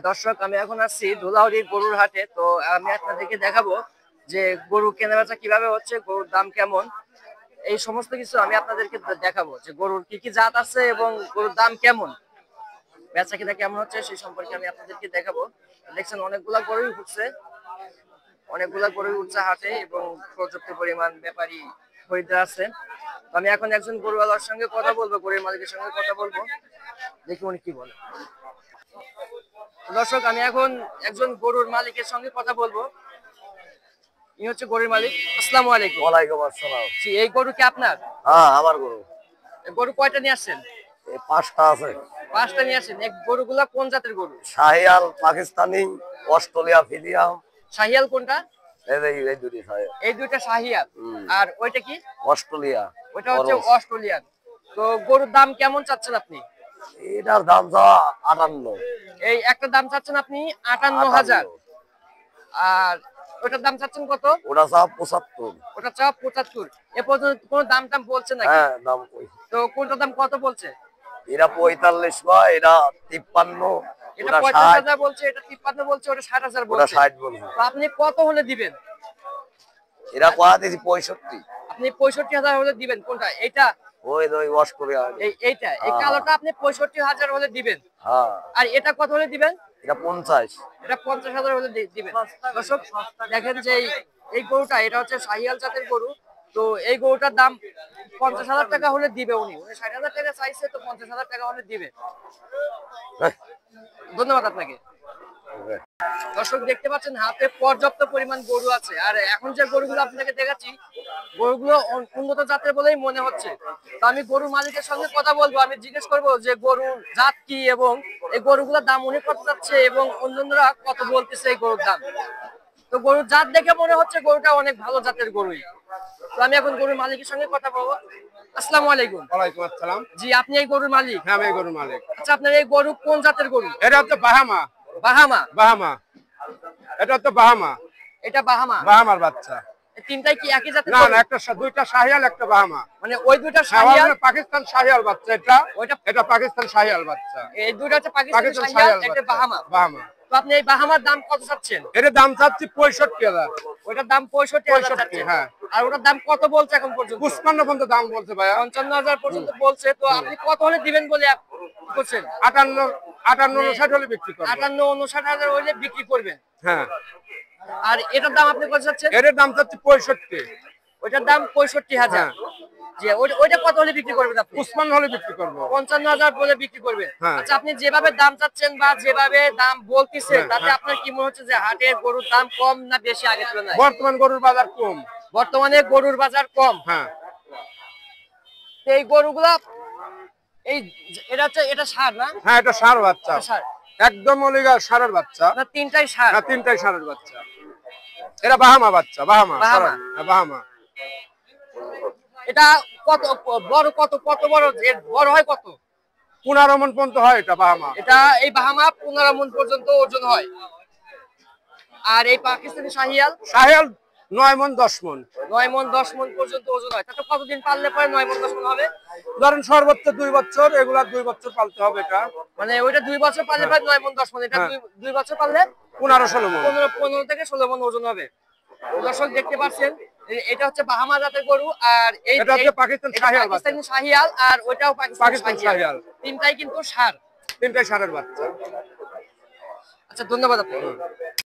দর্শক, আমি এখন আসছি ধুলাউড়ি গরুর হাটে। তো আমি আপনাদেরকে দেখাবো যে গরু কেনাবেচা কিভাবে হচ্ছে, গরুর দাম কেমন, এই সমস্ত কিছু আমি আপনাদেরকে দেখাবো যে গরুর কি কি জাত আছে এবং গরুর দাম কেমন, বেচা কিনা কেমন হচ্ছে সেই সম্পর্কে আমি আপনাদেরকে দেখাবো। দেখছেন অনেকগুলা গরুই উঠছে হাটে এবং পর্যাপ্ত পরিমাণ ব্যাপারী খরিদ্দার আছে। তো আমি এখন একজন গরুওয়ালার সঙ্গে কথা বলবো, গরুর মালিকের সঙ্গে কথা বলবো, দেখি উনি কি বলে। দর্শক, আমি এখন একজন গরুর মালিকের সঙ্গে কথা বলবো। ইনি হচ্ছে গরুর মালিক। আসসালামু আলাইকুম। ওয়ালাইকুম আসসালাম। জি, এই গরু কি আপনার? হ্যাঁ, আমার গরু। এই গরু কয়টা নিয়ে আসছেন? এই 5টা আছে। 5টা নিয়ে আসছেন। এই গরুগুলা কোন জাতের গরু? শাহিয়াল, পাকিস্তানি, অস্ট্রেলিয়া, ফিজিয়াম। শাহিয়াল কোনটা? এই দুটি শাহিয়াল। এই দুইটা শাহিয়াল। আর ওইটা কি? অস্ট্রেলিয়া। ওইটা হচ্ছে অস্ট্রেলিয়ান। তো গরুর দাম কেমন চাচ্ছেন আপনি? এটার দাম যাওয়া 58। এই একটা দাম চাচ্ছেন আপনি 58,000। আর ওটার দাম চাচ্ছেন কত? ওটা চা 75। ওটা চা 75। এ পর্যন্ত কোনো দাম টাম বলছে নাকি? হ্যাঁ, দাম কই। তো কোনটার দাম কত বলছে? এরা 45 বা এরা 53। এটা ওটা 45,000 বলছে, এটা 53 বলছে, ওটা 60,000 ওটা বলছে। 60 বলছে। তো আপনি কত হলে দিবেন? এরা কোয়া দিয়েছি 65। আপনি 65,000 হলে দিবেন। কোনটা? এইটা? ওই অস্ট্রেলিয়া। এইটা এই কালোটা আপনি 65,000 হলে দিবেন। হ্যাঁ। আর এটা কত হলে দিবেন? এটা 50। এটা 50,000 হলে দিবেন। দর্শক, দেখেন যে এই গরুটা, এটা হচ্ছে শাহিয়াল জাতের গরু। তো এই গরুটার দাম 50,000 টাকা হলে দিবে উনি। 60,000 টাকা চাইছে, তো 50,000 টাকা হলে দিবে। ধন্যবাদ আপনাকে। দর্শক, দেখতে পাচ্ছেন হাতে পর্যাপ্ত পরিমাণ গরু আছে। আর এখন যে গরুগুলো আপনাকে দেখাচ্ছি, গরুগুলো উন্নত জাতের বলেই মনে হচ্ছে। তো আমি গরু মালিকের সঙ্গে কথা বলবো, আমি জিজ্ঞেস করবো যে গরুর জাত কি এবং এই গরুগুলোর দাম উনি কত যাচ্ছে এবং অন্যান্যরা কত বলতেছে এই গরুর দাম। তো গরুর জাত দেখে মনে হচ্ছে গরুটা অনেক ভালো জাতের গরুই। তো আমি এখন গরুর মালিকের সঙ্গে কথা বলবো। আসসালামু আলাইকুম। ওয়ালাইকুম আসসালাম। জি, আপনি এই গরুর মালিক? হ্যাঁ, আমি গরুর মালিক। আচ্ছা, আপনার এই গরু কোন জাতের গরু? এটা হচ্ছে বাহামা। বাহামা? বাহামা। এটা হচ্ছে বাহামা। এটা বাহামা? বাহামার বাচ্চা। এই তিনটাই কি একই জাতের না গরু? না, দুইটা শাহিয়াল, একটা বাহামা। মানে ওই দুইটা শাহিয়াল? পাকিস্তান শাহিয়াল বাচ্চা এটা। এটা পাকিস্তান শাহিয়াল বাচ্চা। এই দুইটা হচ্ছে পাকিস্তানি শাহিয়াল, এটা বাহামা। বাহামা। তো আপনি এই বাহামার দাম কত চাচ্ছেন? এর দাম চাচ্ছি 65,000। ওটার দাম 65,000 চাচ্ছেন? হ্যাঁ। আর ওটার দাম কত বলছে এখন পর্যন্ত? 55 পর্যন্ত দাম বলছে ভাইয়া। 55,000 পর্যন্ত বলছে। তো আপনি কত হলে দিবেন বলে করছেন? 58 হলে বিক্রি করব। 58-59,000 হলে বিক্রি করবেন। হ্যাঁ। আর এটার দাম আপনি কত চাচ্ছেন? এর দাম চাচ্ছি 65। ওইটার দাম 65,000। যে ওইটা কত হলে বিক্রি করবেন আপনি? 55 হলে বিক্রি করব। 55,000 বলে বিক্রি করবেন। হ্যাঁ। আচ্ছা, আপনি যেভাবে দাম চাচ্ছেন বা যেভাবে দাম বলতেছেন, তাতে আপনার কি মনে হচ্ছে যে হাটের গরুর দাম কম না বেশি আগের তুলনায়? বর্তমান গরুর বাজার কম। বর্তমানে গরুর বাজার কম। হ্যাঁ। তো এই গরুগুলা, এটা ষাঁড় না? হ্যাঁ, এটা ষাঁড় বাচ্চা। ষাঁড় একদম ওলিগা ষাঁড়ের বাচ্চা। না, তিনটাই ষাঁড়? না, তিনটাই ষাঁড়ের বাচ্চা। এরা বাহামা বাচ্চা। বাহামা। বাহামা? বাহামা। এটা কত বড়? কত বড়? বড় হয় কত? 15 মণ পর্যন্ত হয় এটা বাহামা। এটা এই বাহামা 15 মণ পর্যন্ত ওজন হয়। আর এই পাকিস্তানি শাহিয়াল? শাহিয়াল 9 মণ 10 মণ। 9 মণ 10 মণ পর্যন্ত ওজন হয়। তাতে কতদিন পাললে পরে 9 মণ 10 মণ হবে? ধরেন সর্বোচ্চ 2 বছর, এগুলা 2 বছর পালতে হবে এটা। মানে ওইটা 2 বছর পাললে পরে 9 মণ 10 মণ, এটা 2 বছর পাললে 15-16 মণ। 15 থেকে 16 মণ ওজন হবে। দর্শক, দেখতে পাচ্ছেন এটা হচ্ছে বাহামা জাতের গরু। আর এটা হচ্ছে পাকিস্তান শাহিয়াল বাচ্চা। পাকিস্তানি শাহিয়াল, আর ওইটাও পাকিস্তান শাহিয়াল। তিনটাই কিন্তু ষাঁড়। তিনটাই ষাঁড়ের বাচ্চা। আচ্ছা, ধন্যবাদ আপনাকে।